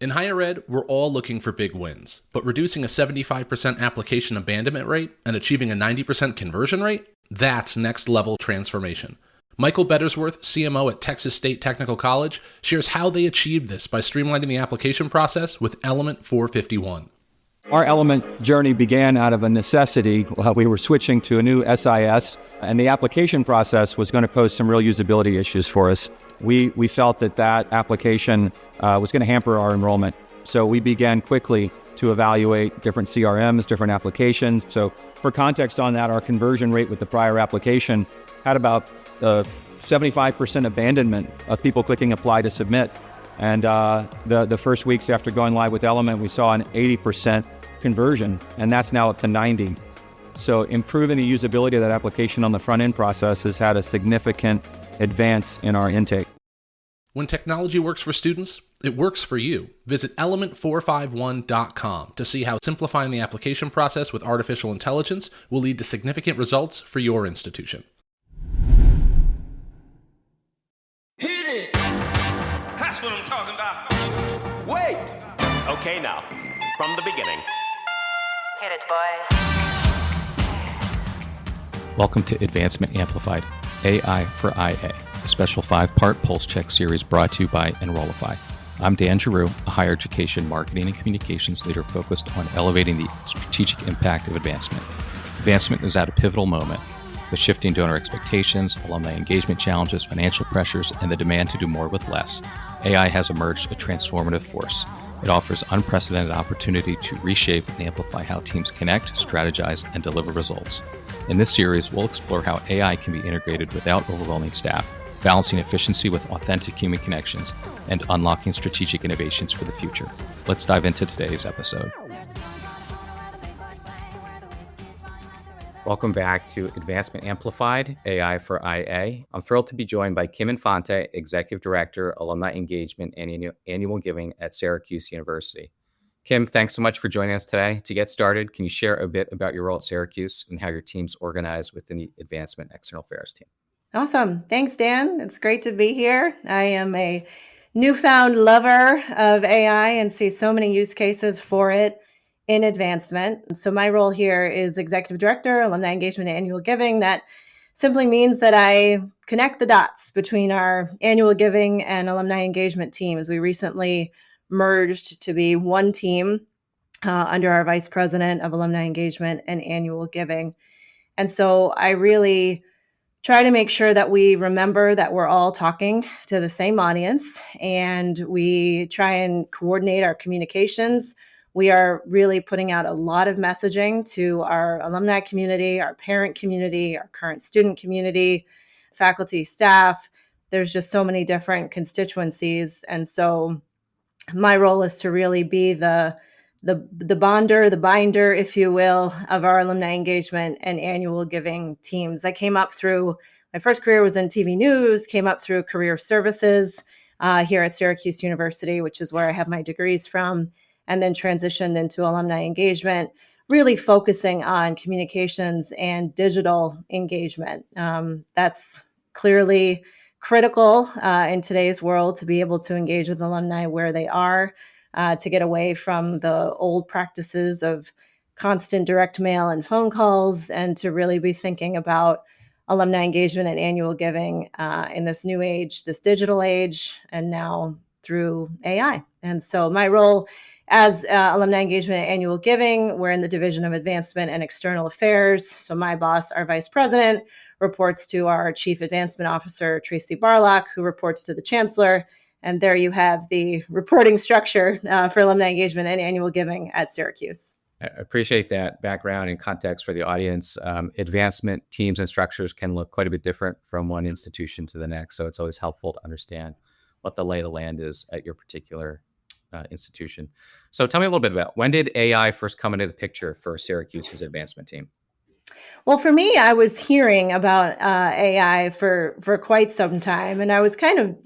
In higher ed, we're all looking for big wins, but reducing a 75% application abandonment rate and achieving a 90% conversion rate, that's next level transformation. Michael Bettersworth, CMO at Texas State Technical College, shares how they achieved this by streamlining the application process with Element 451. Our Element journey began out of a necessity. We were switching to a new SIS, and the application process was going to pose some real usability issues for us. We felt that application was going to hamper our enrollment. So we began quickly to evaluate different CRMs, different applications. So for context on that, our conversion rate with the prior application had about 75% abandonment of people clicking apply to submit. And the first weeks after going live with Element, we saw an 80% conversion, and that's now up to 90. So improving the usability of that application on the front end process has had a significant advance in our intake. When technology works for students, it works for you. Visit element451.com to see how simplifying the application process with artificial intelligence will lead to significant results for your institution. Hit it! That's what I'm talking about. Wait! Okay, now, from the beginning. Hit it, boys. Welcome to Advancement Amplified, AI for IA, a special 5-part pulse check series brought to you by Enrollify. I'm Dan Giroux, a higher education marketing and communications leader focused on elevating the strategic impact of advancement. Advancement is at a pivotal moment, with shifting donor expectations, alumni engagement challenges, financial pressures, and the demand to do more with less. AI has emerged a transformative force. It offers unprecedented opportunity to reshape and amplify how teams connect, strategize, and deliver results. In this series, we'll explore how AI can be integrated without overwhelming staff, balancing efficiency with authentic human connections, and unlocking strategic innovations for the future. Let's dive into today's episode. Welcome back to Advancement Amplified, AI for IA. I'm thrilled to be joined by Kim Infanti, Executive Director, Alumni Engagement and Annual Giving at Syracuse University. Kim, thanks so much for joining us today. To get started, can you share a bit about your role at Syracuse and how your team's organized within the Advancement External Affairs team? Awesome. Thanks, Dan. It's great to be here. I am a newfound lover of AI and see so many use cases for it in advancement. So my role here is Executive Director, Alumni Engagement and Annual Giving. That simply means that I connect the dots between our annual giving and alumni engagement teams. We recently merged to be one team under our Vice President of Alumni Engagement and Annual Giving. And so I really try to make sure that we remember that we're all talking to the same audience, and we try and coordinate our communications. We are really putting out a lot of messaging to our alumni community, our parent community, our current student community, faculty, staff. There's just so many different constituencies. And so my role is to really be the bonder, the binder, if you will, of our alumni engagement and annual giving teams. That came up through, my first career was in TV news, came up through career services here at Syracuse University, which is where I have my degrees from, and then transitioned into alumni engagement, really focusing on communications and digital engagement. That's clearly critical in today's world to be able to engage with alumni where they are, to get away from the old practices of constant direct mail and phone calls, and to really be thinking about alumni engagement and annual giving in this new age, this digital age, and now through AI. And so my role as alumni engagement and annual giving, we're in the Division of Advancement and External Affairs. So my boss, our vice president, reports to our chief advancement officer, Tracy Barlock, who reports to the chancellor. And there you have the reporting structure for alumni engagement and annual giving at Syracuse. I appreciate that background and context for the audience. Advancement teams and structures can look quite a bit different from one institution to the next. So it's always helpful to understand what the lay of the land is at your particular institution. So tell me a little bit about, when did AI first come into the picture for Syracuse's advancement team? Well, for me, I was hearing about AI for quite some time, and I was kind of,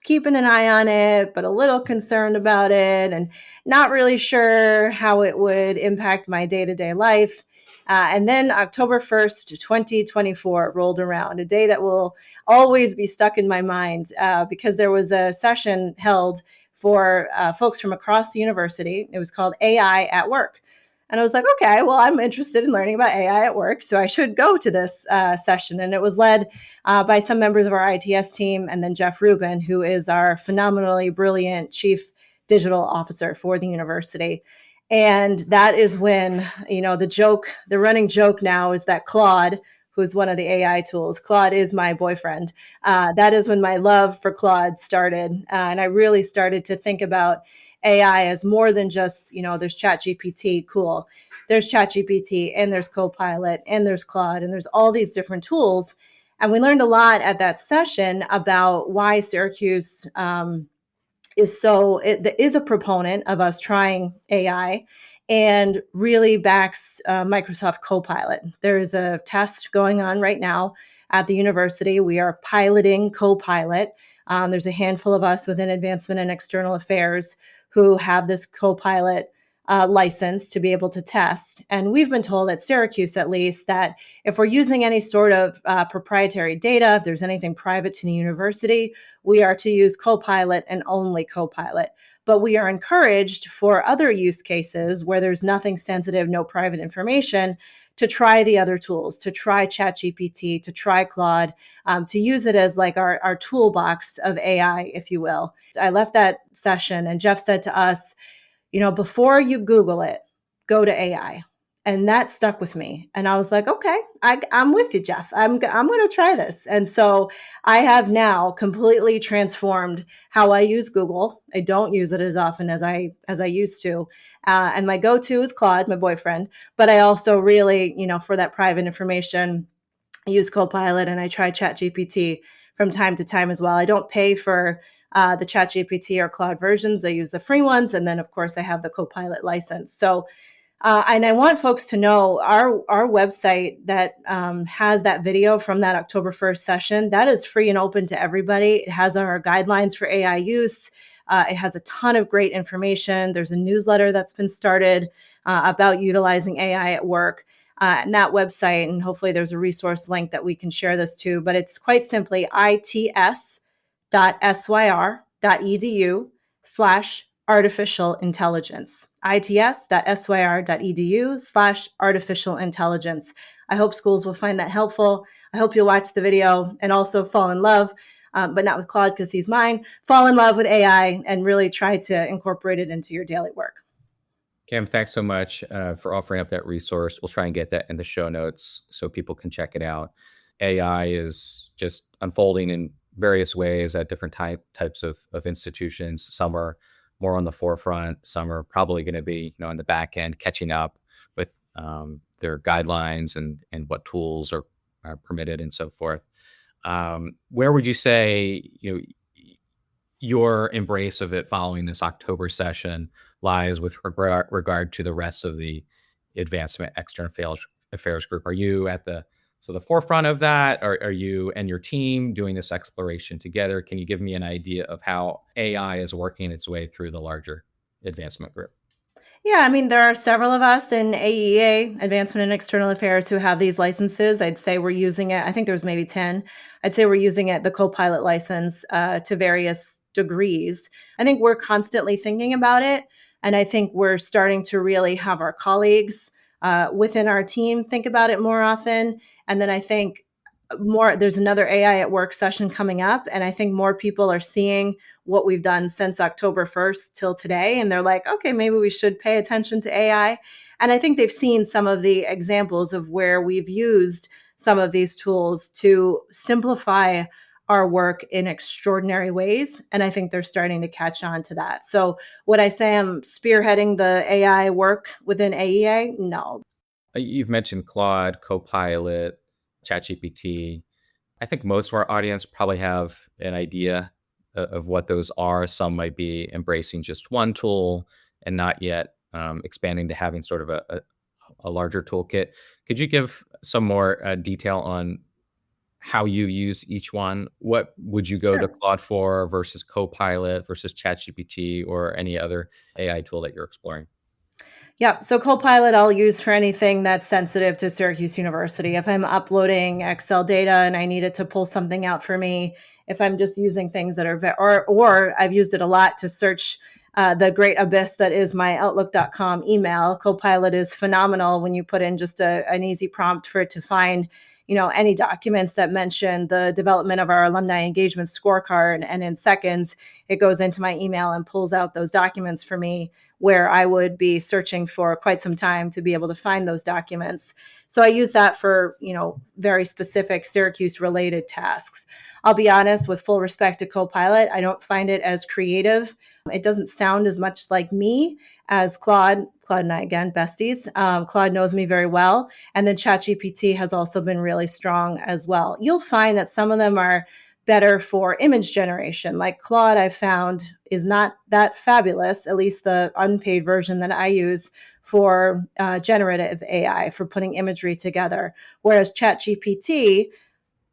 keeping an eye on it, but a little concerned about it and not really sure how it would impact my day-to-day life. And then October 1st, 2024 rolled around, a day that will always be stuck in my mind because there was a session held for folks from across the university. It was called AI at Work. And I was like, okay, well, I'm interested in learning about AI at work, so I should go to this session. And it was led by some members of our ITS team, and then Jeff Rubin, who is our phenomenally brilliant chief digital officer for the university. And that is when, the running joke now is that Claude, who's one of the AI tools, Claude is my boyfriend. That is when my love for Claude started. And I really started to think about AI as more than just, there's ChatGPT, cool. There's ChatGPT and there's Copilot and there's Claude and there's all these different tools. And we learned a lot at that session about why Syracuse is a proponent of us trying AI and really backs Microsoft Copilot. There is a test going on right now at the university. We are piloting Copilot. There's a handful of us within Advancement and External Affairs who have this Copilot license to be able to test. And we've been told at Syracuse, at least, that if we're using any sort of proprietary data, if there's anything private to the university, we are to use Copilot and only Copilot. But we are encouraged for other use cases where there's nothing sensitive, no private information, to try the other tools, to try ChatGPT, to try Claude, to use it as like our toolbox of AI, if you will. I left that session and Jeff said to us, before you Google it, go to AI. And that stuck with me. And I was like, okay, I'm with you, Jeff. I'm going to try this. And so I have now completely transformed how I use Google. I don't use it as often as I used to. And my go-to is Claude, my boyfriend. But I also really, for that private information, I use Copilot and I try ChatGPT from time to time as well. I don't pay for the ChatGPT or Claude versions. I use the free ones. And then, of course, I have the Copilot license. So and I want folks to know our website that has that video from that October 1st session, that is free and open to everybody. It has our guidelines for AI use. It has a ton of great information. There's a newsletter that's been started about utilizing AI at work. And that website, and hopefully there's a resource link that we can share this to, but it's quite simply its.syr.edu/artificial intelligence. its.syr.edu/artificial intelligence. I hope schools will find that helpful. I hope you'll watch the video and also fall in love, but not with Claude because he's mine, fall in love with AI and really try to incorporate it into your daily work. Kim, thanks so much for offering up that resource. We'll try and get that in the show notes so people can check it out. AI is just unfolding in various ways at different types of institutions. Some are more on the forefront. Some are probably going to be, on the back end, catching up with their guidelines and what tools are permitted and so forth. Where would you say, your embrace of it following this October session lies with regard to the rest of the Advancement External Affairs group? Are you at the forefront of that? Are you and your team doing this exploration together? Can you give me an idea of how AI is working its way through the larger advancement group? Yeah, there are several of us in AEA, Advancement and External Affairs, who have these licenses. I'd say we're using it. I think there's maybe 10. I'd say we're using it, the Copilot license, to various degrees. I think we're constantly thinking about it. And I think we're starting to really have our colleagues within our team think about it more often. And then I think there's another AI at Work session coming up. And I think more people are seeing what we've done since October 1st till today. And they're like, okay, maybe we should pay attention to AI. And I think they've seen some of the examples of where we've used some of these tools to simplify our work in extraordinary ways. And I think they're starting to catch on to that. So would I say I'm spearheading the AI work within AEA? No. You've mentioned Claude, Copilot, ChatGPT. I think most of our audience probably have an idea of what those are. Some might be embracing just one tool and not yet expanding to having sort of a larger toolkit. Could you give some more detail on how you use each one? What would you go to Claude for versus Copilot versus ChatGPT or any other AI tool that you're exploring? Yeah, so Copilot I'll use for anything that's sensitive to Syracuse University. If I'm uploading Excel data and I need it to pull something out for me if I'm just using things that are, or I've used it a lot to search the great abyss that is my outlook.com email. Copilot is phenomenal when you put in just an easy prompt for it to find, any documents that mention the development of our alumni engagement scorecard. And in seconds, it goes into my email and pulls out those documents for me, where I would be searching for quite some time to be able to find those documents. So I use that for, very specific Syracuse related tasks. I'll be honest, with full respect to Copilot, I don't find it as creative. It doesn't sound as much like me as Claude. Claude and I, again, besties. Claude knows me very well. And then ChatGPT has also been really strong as well. You'll find that some of them are better for image generation. Like Claude, I found, is not that fabulous, at least the unpaid version that I use for generative AI, for putting imagery together. Whereas ChatGPT,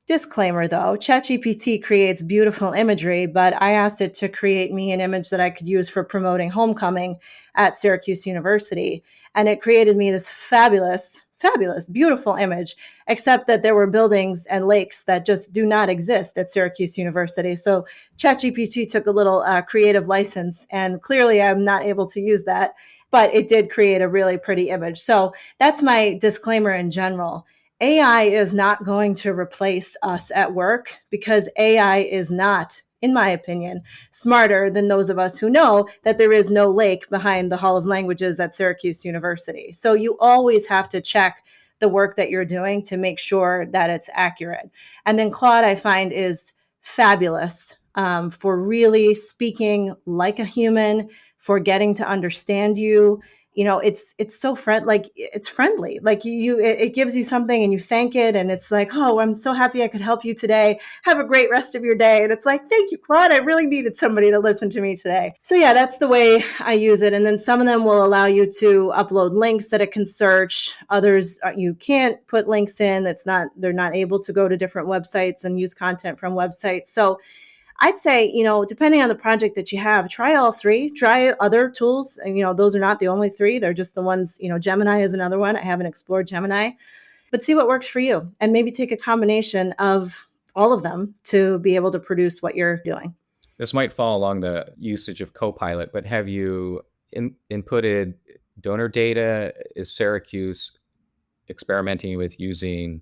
disclaimer though, ChatGPT creates beautiful imagery, but I asked it to create me an image that I could use for promoting homecoming at Syracuse University. And it created me this fabulous, beautiful image, except that there were buildings and lakes that just do not exist at Syracuse University. So ChatGPT took a little creative license, and clearly I'm not able to use that, but it did create a really pretty image. So that's my disclaimer in general. AI is not going to replace us at work, because AI is not, in my opinion, smarter than those of us who know that there is no lake behind the Hall of Languages at Syracuse University. So you always have to check the work that you're doing to make sure that it's accurate. And then Claude, I find, is fabulous for really speaking like a human, for getting to understand you. It's so it's friendly. Like it gives you something and you thank it, and it's like, oh, I'm so happy I could help you today. Have a great rest of your day. And it's like, thank you, Claude. I really needed somebody to listen to me today. So yeah, that's the way I use it. And then some of them will allow you to upload links that it can search. Others, you can't put links in. They're not able to go to different websites and use content from websites. So I'd say, depending on the project that you have, try all three, try other tools. And, those are not the only three. They're just the ones, Gemini is another one. I haven't explored Gemini, but see what works for you, and maybe take a combination of all of them to be able to produce what you're doing. This might fall along the usage of Copilot, but have you inputted donor data? Is Syracuse experimenting with using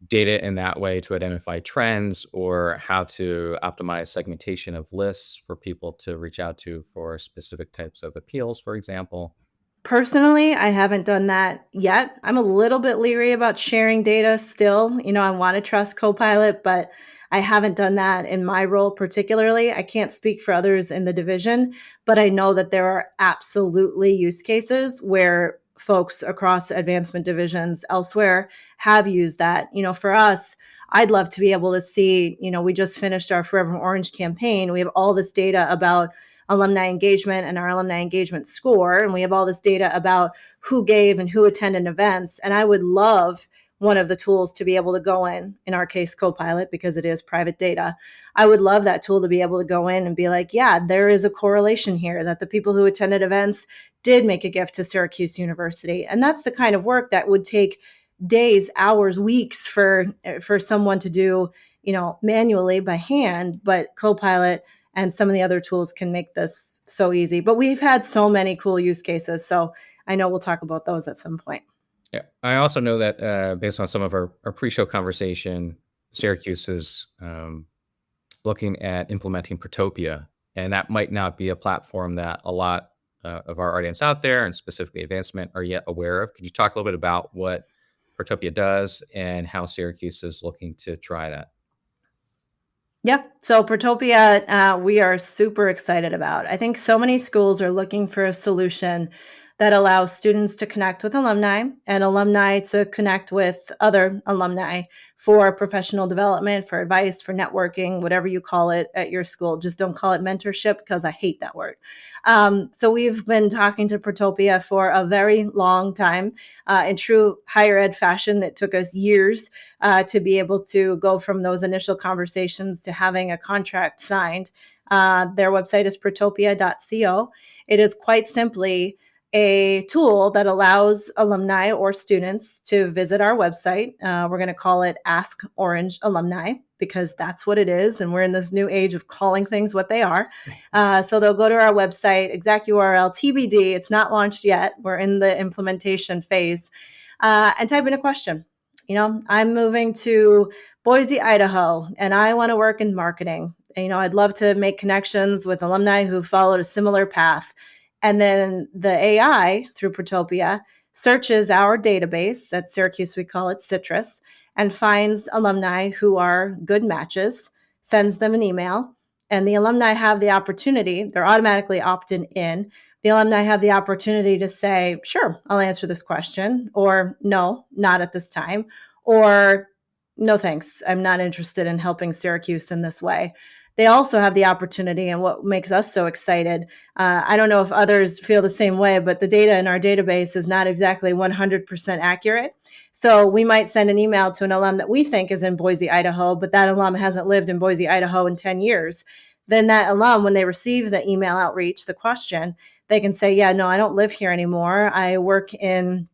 data in that way to identify trends, or how to optimize segmentation of lists for people to reach out to for specific types of appeals, for example? Personally, I haven't done that yet. I'm a little bit leery about sharing data still. I want to trust Copilot, but I haven't done that in my role particularly. I can't speak for others in the division, but I know that there are absolutely use cases where folks across advancement divisions elsewhere have used that. For us, I'd love to be able to see, we just finished our Forever Orange campaign. We have all this data about alumni engagement and our alumni engagement score. And we have all this data about who gave and who attended events. And I would love one of the tools to be able to go in our case, Copilot, because it is private data. I would love that tool to be able to go in and be like, yeah, there is a correlation here that the people who attended events did make a gift to Syracuse University. And that's the kind of work that would take days, hours, weeks for someone to do, manually by hand. But Copilot and some of the other tools can make this so easy. But we've had so many cool use cases. So I know we'll talk about those at some point. Yeah, I also know that based on some of our pre-show conversation, Syracuse is looking at implementing Protopia, and that might not be a platform that a lot of our audience out there, and specifically advancement, are yet aware of. Could you talk a little bit about what Protopia does and how Syracuse is looking to try that? Yeah. So Protopia, we are super excited about. I think so many schools are looking for a solution that allows students to connect with alumni and alumni to connect with other alumni for professional development, for advice, for networking, whatever you call it at your school. Just don't call it mentorship, because I hate that word. So we've been talking to Protopia for a very long time. In true higher ed fashion, it took us years to be able to go from those initial conversations to having a contract signed. Their website is protopia.co. It is quite simply a tool that allows alumni or students to visit our website. We're going to call it Ask Orange Alumni. because that's what it is. And we're in this new age of calling things what they are. So they'll go to our website, exact URL, TBD. It's not launched yet. We're in the implementation phase, and type in a question. I'm moving to Boise, Idaho, and I want to work in marketing. I'd love to make connections with alumni who followed a similar path. And then the AI through Protopia searches our database, at Syracuse we call it Citrus, and finds alumni who are good matches, sends them an email, and the alumni have the opportunity, they're automatically opted in. The alumni have the opportunity to say, sure, I'll answer this question, or no, not at this time, or no, thanks, I'm not interested in helping Syracuse in this way. They also have the opportunity, and what makes us so excited, I don't know if others feel the same way, but the data in our database is not exactly 100% accurate. So we might send an email to an alum that we think is in Boise, Idaho, but that alum hasn't lived in Boise, Idaho in 10 years. Then that alum, when they receive the email outreach, the question, they can say, yeah, no, I don't live here anymore. I work in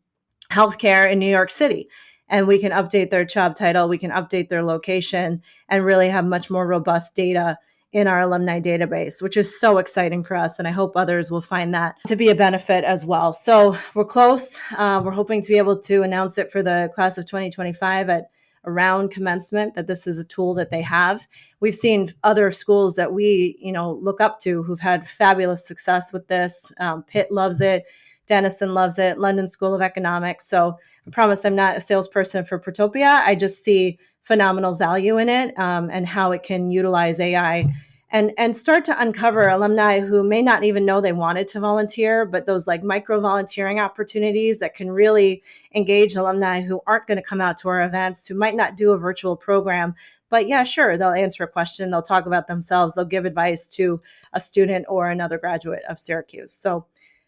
healthcare in New York City. And we can update their job title, we can update their location, and really have much more robust data in our alumni database, which is so exciting for us. And I hope others will find that to be a benefit as well. So we're close. We're hoping to be able to announce it for the class of 2025 at around commencement, that this is a tool that they have. We've seen other schools that we, look up to who've had fabulous success with this. Pitt loves it. Denison loves it. London School of Economics. So I promise I'm not a salesperson for Protopia. I just see phenomenal value in it, and how it can utilize AI and start to uncover alumni who may not even know they wanted to volunteer, but those like micro volunteering opportunities that can really engage alumni who aren't going to come out to our events, who might not do a virtual program. But yeah, sure, they'll answer a question, they'll talk about themselves, they'll give advice to a student or another graduate of Syracuse. So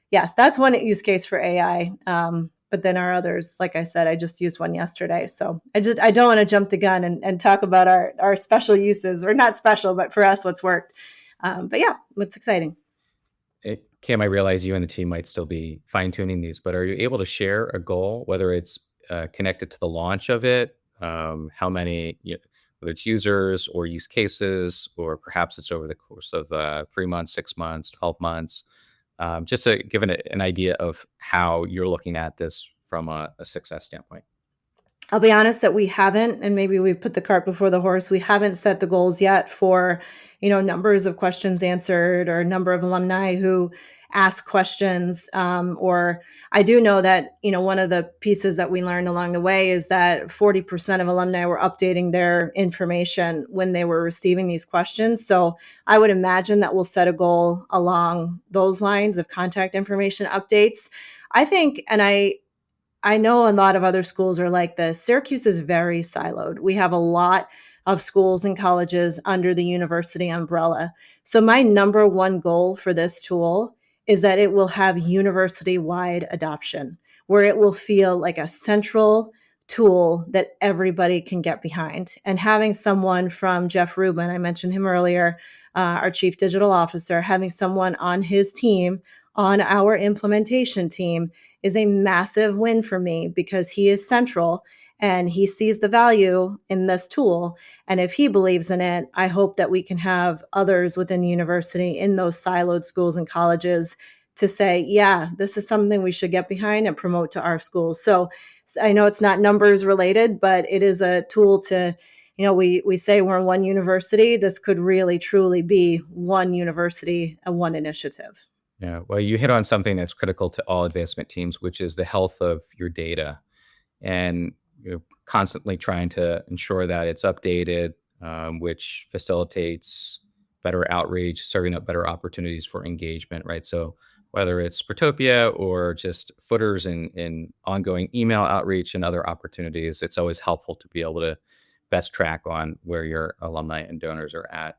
yes, that's one use case for AI. But then our others, like I said, I just used one yesterday. So I don't want to jump the gun and talk about our special uses, or not special, but for us, what's worked. But yeah, it's exciting. Kim, I realize you and the team might still be fine tuning these, but are you able to share a goal, whether it's connected to the launch of it, how many, whether it's users or use cases, or perhaps it's over the course of 3 months, 6 months, 12 months? Just to give an idea of how you're looking at this from a success standpoint. I'll be honest that we haven't, and maybe we've put the cart before the horse. We haven't set the goals yet for, numbers of questions answered or number of alumni who ask questions. Or I do know that, one of the pieces that we learned along the way is that 40% of alumni were updating their information when they were receiving these questions. So I would imagine that we'll set a goal along those lines of contact information updates. I think, and I know a lot of other schools are like this. Syracuse is very siloed. We have a lot of schools and colleges under the university umbrella. So my number one goal for this tool is that it will have university-wide adoption, where it will feel like a central tool that everybody can get behind. And having someone from Jeff Rubin, I mentioned him earlier, our chief digital officer, having someone on his team, on our implementation team, is a massive win for me, because he is central and he sees the value in this tool. And if he believes in it, I hope that we can have others within the university in those siloed schools and colleges to say, yeah, this is something we should get behind and promote to our schools. So I know it's not numbers related, but it is a tool to, we say we're one university. This could really, truly be one university and one initiative. Yeah, well, you hit on something that's critical to all advancement teams, which is the health of your data, and you're constantly trying to ensure that it's updated, which facilitates better outreach, serving up better opportunities for engagement, right? So whether it's Protopia or just footers in ongoing email outreach and other opportunities, it's always helpful to be able to best track on where your alumni and donors are at.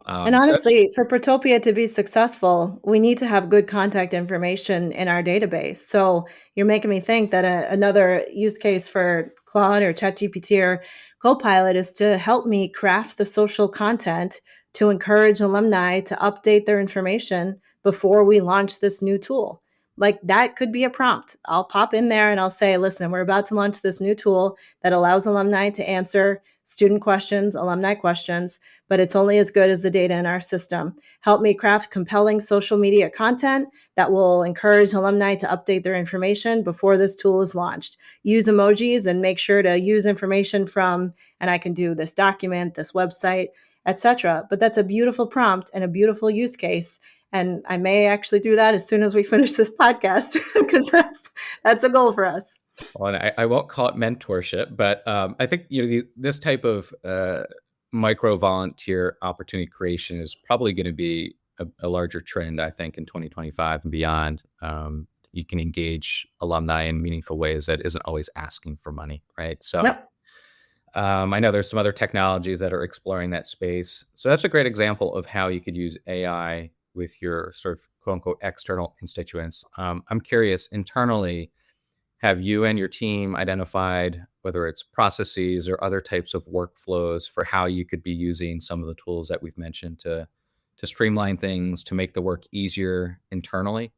And honestly, for Protopia to be successful, we need to have good contact information in our database. So you're making me think that another use case for Claude or ChatGPT or Copilot is to help me craft the social content to encourage alumni to update their information before we launch this new tool. Like, that could be a prompt. I'll pop in there and I'll say, listen, we're about to launch this new tool that allows alumni to answer student questions, alumni questions, but it's only as good as the data in our system. Help me craft compelling social media content that will encourage alumni to update their information before this tool is launched. Use emojis and make sure to use information from, and I can do this document, this website, etc. But that's a beautiful prompt and a beautiful use case. And I may actually do that as soon as we finish this podcast, because that's a goal for us. Well, and I won't call it mentorship, but I think this type of micro volunteer opportunity creation is probably going to be a larger trend, I think, in 2025 and beyond. You can engage alumni in meaningful ways that isn't always asking for money, right? So Yep. I know there's some other technologies that are exploring that space. So that's a great example of how you could use AI with your sort of quote unquote external constituents. I'm curious, internally, have you and your team identified whether it's processes or other types of workflows for how you could be using some of the tools that we've mentioned to streamline things, to make the work easier internally?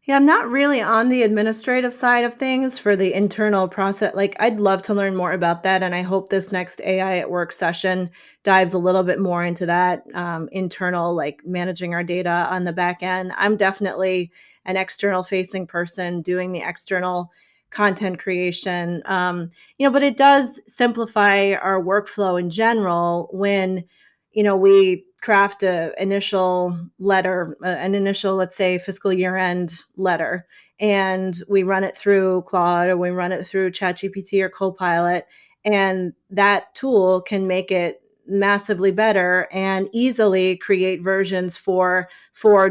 Yeah, I'm not really on the administrative side of things for the internal process. Like, I'd love to learn more about that. And I hope this next AI at Work session dives a little bit more into that internal, like managing our data on the back end. I'm definitely an external facing person doing the external content creation. But it does simplify our workflow in general when, we craft an initial letter, let's say, fiscal year end letter, and we run it through Claude or we run it through ChatGPT or Copilot, and that tool can make it massively better and easily create versions for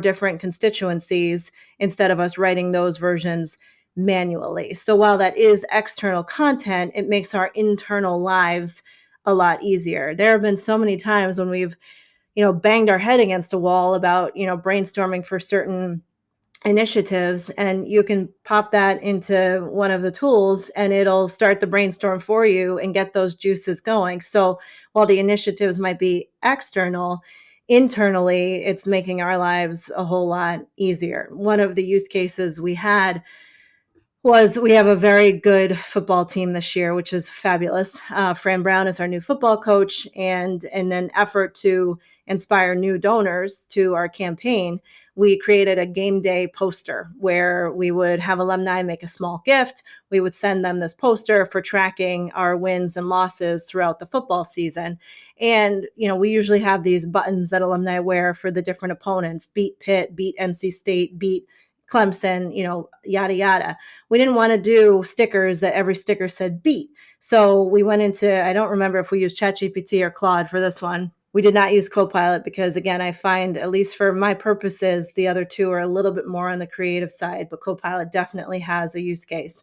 different constituencies instead of us writing those versions manually. So while that is external content, it makes our internal lives a lot easier. There have been so many times when we've banged our head against a wall about, brainstorming for certain initiatives, and you can pop that into one of the tools and it'll start the brainstorm for you and get those juices going. So while the initiatives might be external, internally, it's making our lives a whole lot easier. One of the use cases we had was we have a very good football team this year, which is fabulous. Fran Brown is our new football coach, and in an effort to inspire new donors to our campaign, we created a game day poster where we would have alumni make a small gift. We would send them this poster for tracking our wins and losses throughout the football season. And, we usually have these buttons that alumni wear for the different opponents: beat Pitt, beat NC State, beat Clemson, yada, yada. We didn't want to do stickers that every sticker said beat. So we went into, I don't remember if we used ChatGPT or Claude for this one. We did not use Copilot because, again, I find, at least for my purposes, the other two are a little bit more on the creative side, but Copilot definitely has a use case.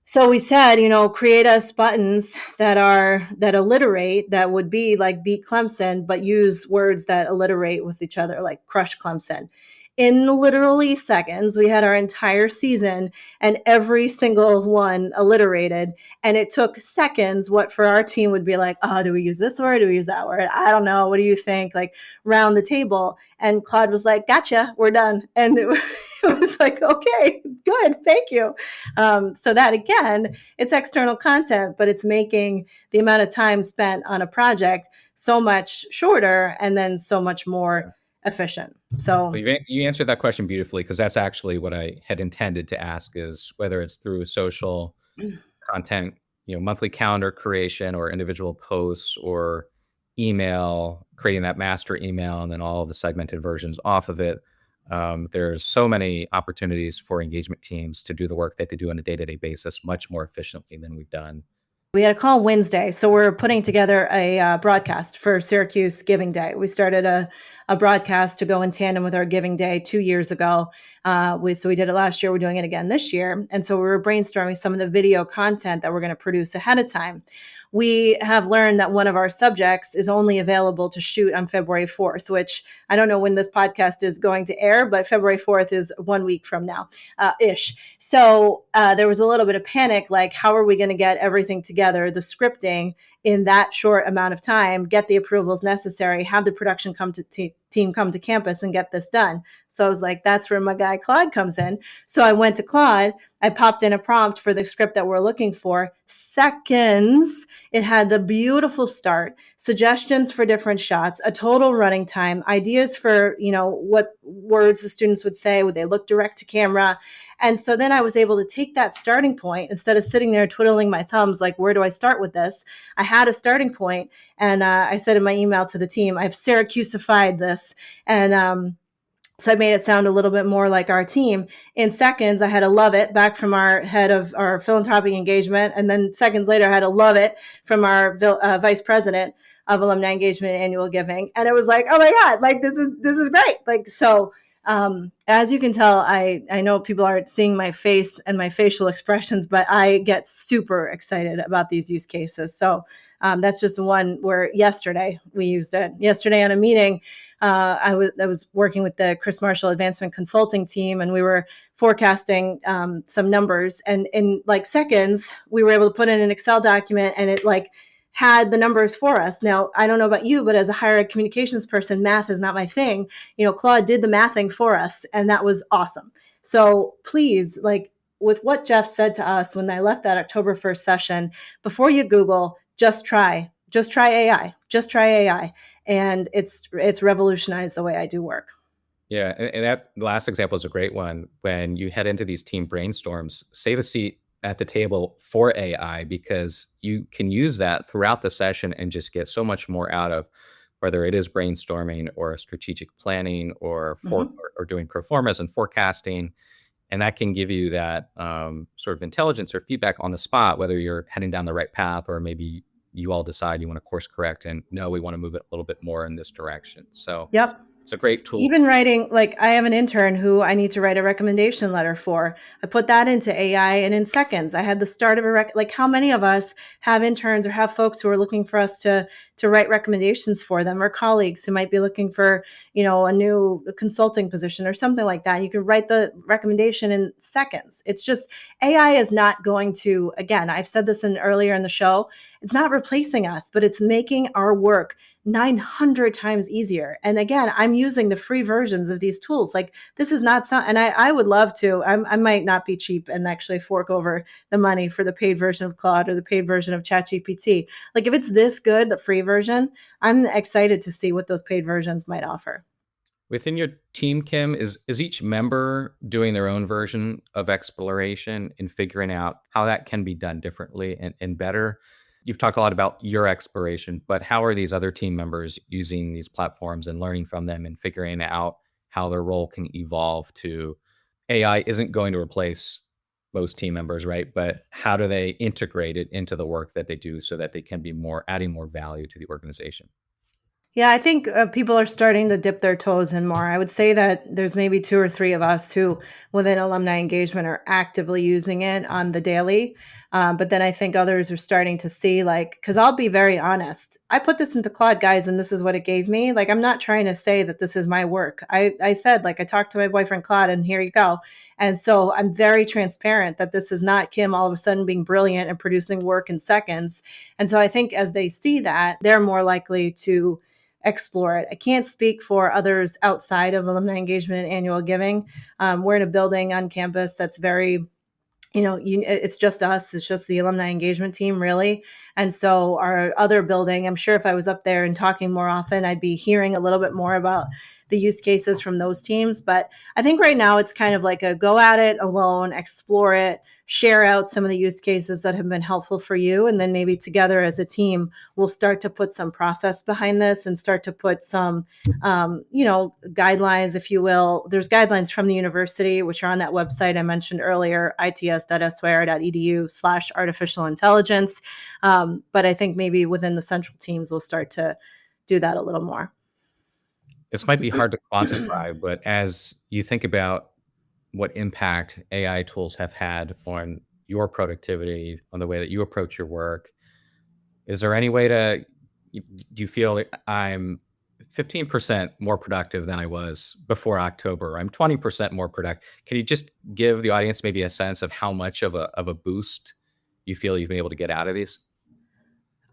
So we said, create us buttons that alliterate, that would be like beat Clemson, but use words that alliterate with each other, like crush Clemson. In literally seconds, we had our entire season and every single one alliterated. And it took seconds, what for our team would be like, oh, do we use this word? Do we use that word? I don't know. What do you think? Like, round the table. And Claude was like, gotcha, we're done. And it was like, okay, good, thank you. So that, again, it's external content, but it's making the amount of time spent on a project so much shorter and then so much more efficient. So you answered that question beautifully, because that's actually what I had intended to ask, is whether it's through social content, monthly calendar creation or individual posts, or email, creating that master email and then all of the segmented versions off of it. There's so many opportunities for engagement teams to do the work that they do on a day-to-day basis much more efficiently than we've done. We had a call Wednesday, so we're putting together a broadcast for Syracuse Giving Day. We started a broadcast to go in tandem with our Giving Day 2 years ago. So we did it last year. We're doing it again this year. And so we were brainstorming some of the video content that we're going to produce ahead of time. We have learned that one of our subjects is only available to shoot on February 4th, which I don't know when this podcast is going to air, but February 4th is 1 week from now, ish. So there was a little bit of panic, like, how are we going to get everything together, the scripting, in that short amount of time, get the approvals necessary, have the production team come to campus and get this done. So I was like, that's where my guy Claude comes in. So I went to Claude, I popped in a prompt for the script that we're looking for. Seconds, it had the beautiful start, suggestions for different shots, a total running time, ideas for, what words the students would say, would they look direct to camera? And so then I was able to take that starting point instead of sitting there twiddling my thumbs, like, where do I start with this? I had a starting point, and I said in my email to the team, I've Syracusified this. And so I made it sound a little bit more like our team. In seconds, I had a love it back from our head of our philanthropic engagement. And then seconds later, I had a love it from our vice president of alumni engagement and annual giving. And it was like, oh my God, like, this is great. Like, so as you can tell, I know people aren't seeing my face and my facial expressions, but I get super excited about these use cases. So that's just one where yesterday we used it. Yesterday on a meeting, I was working with the Chris Marshall Advancement Consulting team, and we were forecasting some numbers. And in like seconds, we were able to put in an Excel document, and it like had the numbers for us. Now, I don't know about you, but as a higher ed communications person, math is not my thing. Claude did the mathing for us, and that was awesome. So please, like with what Jeff said to us when I left that October 1st session, before you Google, just try AI. And it's revolutionized the way I do work. Yeah, and that last example is a great one. When you head into these team brainstorms, save a seat at the table for AI, because you can use that throughout the session and just get so much more out of, whether it is brainstorming or strategic planning or or doing pro formas and forecasting. And that can give you that sort of intelligence or feedback on the spot, whether you're heading down the right path, or maybe you all decide you want to course correct and no, we want to move it a little bit more in this direction. So yep. It's a great tool. Even writing, like I have an intern who I need to write a recommendation letter for. I put that into AI, and in seconds, I had the start of like how many of us have interns or have folks who are looking for us to write recommendations for them, or colleagues who might be looking for, a new consulting position or something like that. You can write the recommendation in seconds. It's just, AI is not going to, again, I've said this earlier in the show, it's not replacing us, but it's making our work 900 times easier. And again, I'm using the free versions of these tools. Like this is not and I would love to, I might not be cheap and actually fork over the money for the paid version of Claude or the paid version of ChatGPT. Like if it's this good, the free version, I'm excited to see what those paid versions might offer. Within your team, Kim, is each member doing their own version of exploration and figuring out how that can be done differently and better? You've talked a lot about your exploration, but how are these other team members using these platforms and learning from them and figuring out how their role can evolve to AI isn't going to replace most team members, right? But how do they integrate it into the work that they do so that they can be adding more value to the organization? Yeah, I think people are starting to dip their toes in more. I would say that there's maybe 2 or 3 of us who, within alumni engagement, are actively using it on the daily. But then I think others are starting to see, like, because I'll be very honest, I put this into Claude, guys, and this is what it gave me. Like, I'm not trying to say that this is my work. I said, like, I talked to my boyfriend, Claude, and here you go. And so I'm very transparent that this is not Kim all of a sudden being brilliant and producing work in seconds. And so I think as they see that, they're more likely to explore it. I can't speak for others outside of alumni engagement and annual giving. We're in a building on campus that's very, it's just us. It's just the alumni engagement team, really. And so our other building, I'm sure if I was up there and talking more often, I'd be hearing a little bit more about the use cases from those teams. But I think right now it's kind of like a go at it alone, explore it, share out some of the use cases that have been helpful for you. And then maybe together as a team, we'll start to put some process behind this and start to put some, guidelines, if you will. There's guidelines from the university, which are on that website I mentioned earlier, its.syr.edu/artificial intelligence. But I think maybe within the central teams, we'll start to do that a little more. This might be hard to quantify, but as you think about what impact AI tools have had on your productivity, on the way that you approach your work, is there any way do you feel like I'm 15% more productive than I was before October? I'm 20% more productive. Can you just give the audience maybe a sense of how much of a boost you feel you've been able to get out of these?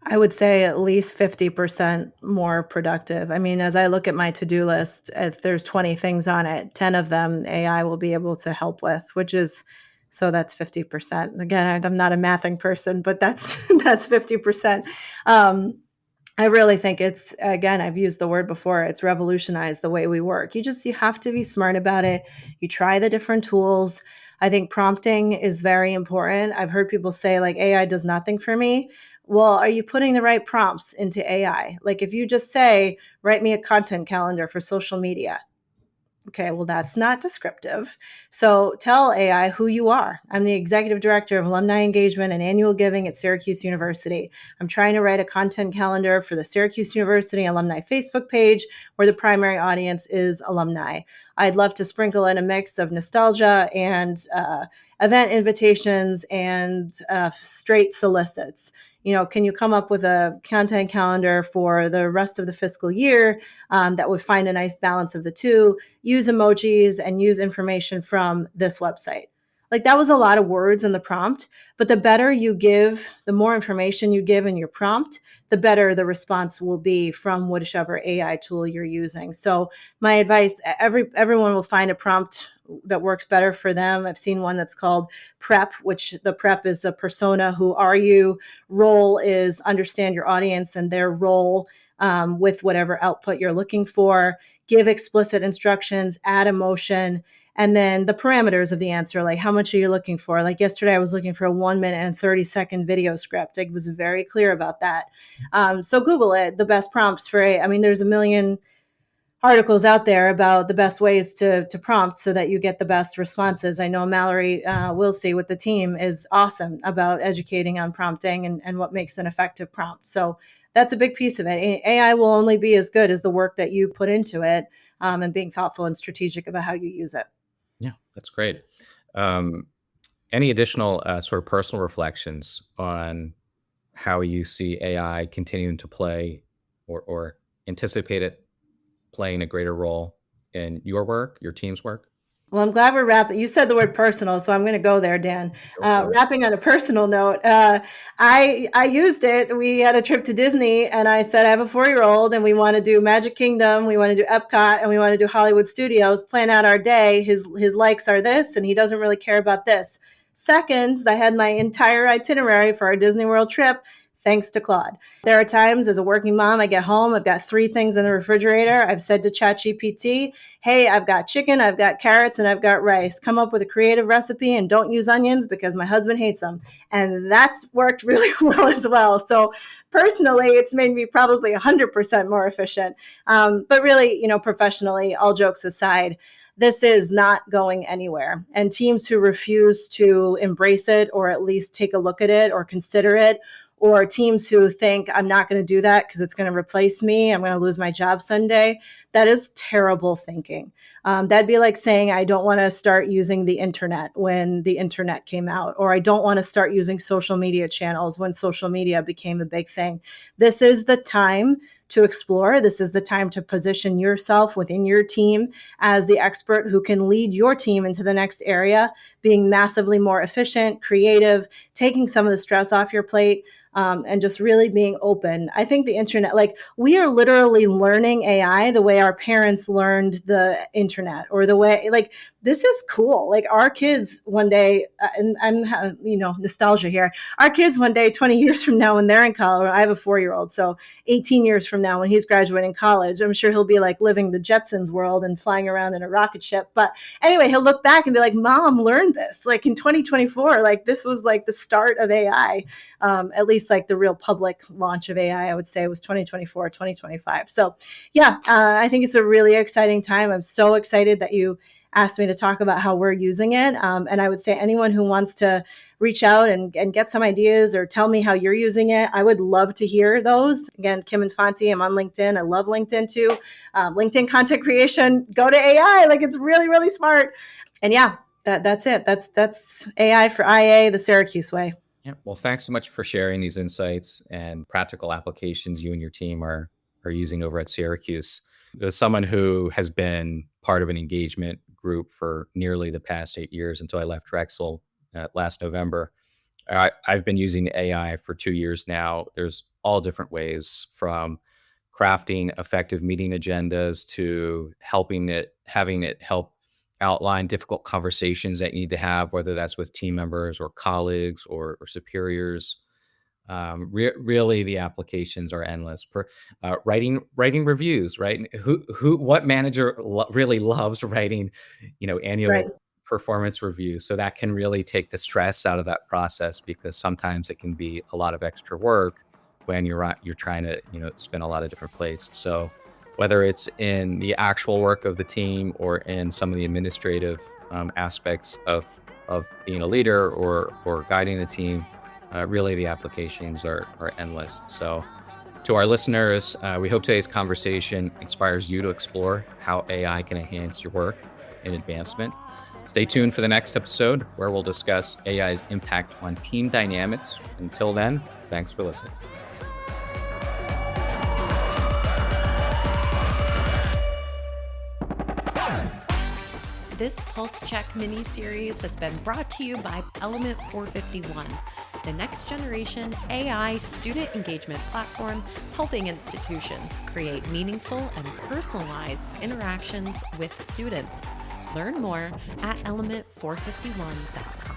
I would say at least 50% more productive. I mean, as I look at my to-do list, if there's 20 things on it, 10 of them AI will be able to help with, which is so that's 50%. Again, I'm not a mathing person, but that's that's 50%. Um, I really think it's, again, I've used the word before, it's revolutionized the way we work. You have to be smart about it. You try the different tools. I think prompting is very important. I've heard people say like AI does nothing for me. Well, are you putting the right prompts into AI? Like if you just say, write me a content calendar for social media. Okay, well, that's not descriptive. So tell AI who you are. I'm the executive director of alumni engagement and annual giving at Syracuse University. I'm trying to write a content calendar for the Syracuse University alumni Facebook page where the primary audience is alumni. I'd love to sprinkle in a mix of nostalgia and event invitations and straight solicits. Can you come up with a content calendar for the rest of the fiscal year that would find a nice balance of the two? Use emojis and use information from this website. Like that was a lot of words in the prompt, but the better you give, the more information you give in your prompt, the better the response will be from whichever AI tool you're using. So my advice, everyone will find a prompt that works better for them. I've seen one that's called prep, which the prep is the persona, who are you, role is understand your audience and their role with whatever output you're looking for, give explicit instructions, add emotion, and then the parameters of the answer, like how much are you looking for? Like yesterday, I was looking for a 1 minute and 30-second video script. I was very clear about that. So Google it, the best prompts for I mean, there's a million articles out there about the best ways to prompt so that you get the best responses. I know Mallory Wilsey with the team is awesome about educating on prompting and what makes an effective prompt. So that's a big piece of it. AI will only be as good as the work that you put into it and being thoughtful and strategic about how you use it. Yeah, that's great. Any additional sort of personal reflections on how you see AI continuing to play or anticipate it playing a greater role in your work, your team's work? Well, I'm glad we're wrapping. You said the word personal, so I'm going to go there, Dan. Wrapping on a personal note, I used it. We had a trip to Disney, and I said I have a 4-year-old, and we want to do Magic Kingdom, we want to do Epcot, and we want to do Hollywood Studios. Plan out our day. His likes are this, and he doesn't really care about this. Seconds, I had my entire itinerary for our Disney World trip, thanks to Claude. There are times as a working mom, I get home, I've got 3 things in the refrigerator. I've said to ChatGPT, hey, I've got chicken, I've got carrots, and I've got rice. Come up with a creative recipe and don't use onions because my husband hates them. And that's worked really well as well. So personally, it's made me probably 100% more efficient. But really, professionally, all jokes aside, this is not going anywhere. And teams who refuse to embrace it or at least take a look at it or consider it, or teams who think I'm not going to do that because it's going to replace me, I'm going to lose my job someday, that is terrible thinking. That'd be like saying I don't want to start using the internet when the internet came out, or I don't want to start using social media channels when social media became a big thing. This is the time to explore. This is the time to position yourself within your team as the expert who can lead your team into the next area, being massively more efficient, creative, taking some of the stress off your plate. And just really being open. I think the internet, like we are literally learning AI the way our parents learned the internet, or the way, like, this is cool. Like our kids one day, and I'm, nostalgia here. Our kids one day, 20 years from now, when they're in college, I have a 4-year-old. So 18 years from now, when he's graduating college, I'm sure he'll be like living the Jetsons world and flying around in a rocket ship. But anyway, he'll look back and be like, Mom learned this, like in 2024, like this was like the start of AI, at least like the real public launch of AI, I would say was 2024, 2025. So yeah, I think it's a really exciting time. I'm so excited that you asked me to talk about how we're using it. And I would say anyone who wants to reach out and get some ideas or tell me how you're using it, I would love to hear those. Again, Kim Infanti, I'm on LinkedIn. I love LinkedIn too. LinkedIn content creation, go to AI. Like it's really, really smart. And yeah, that's it. That's AI for IA, the Syracuse way. Yeah. Well, thanks so much for sharing these insights and practical applications you and your team are using over at Syracuse. As someone who has been part of an engagement group for nearly the past 8 years until I left Drexel last November, I've been using AI for 2 years now. There's all different ways, from crafting effective meeting agendas to having it help outline difficult conversations that you need to have, whether that's with team members or colleagues or superiors. Really, the applications are endless. Writing reviews, right? What manager really loves writing, Right. annual performance reviews? So that can really take the stress out of that process, because sometimes it can be a lot of extra work when you're trying to spin a lot of different plates. So whether it's in the actual work of the team or in some of the administrative aspects of being a leader or guiding the team, really the applications are endless. So to our listeners, we hope today's conversation inspires you to explore how AI can enhance your work and advancement. Stay tuned for the next episode, where we'll discuss AI's impact on team dynamics. Until then, thanks for listening. This Pulse Check mini-series has been brought to you by Element 451, the next generation AI student engagement platform helping institutions create meaningful and personalized interactions with students. Learn more at element451.com.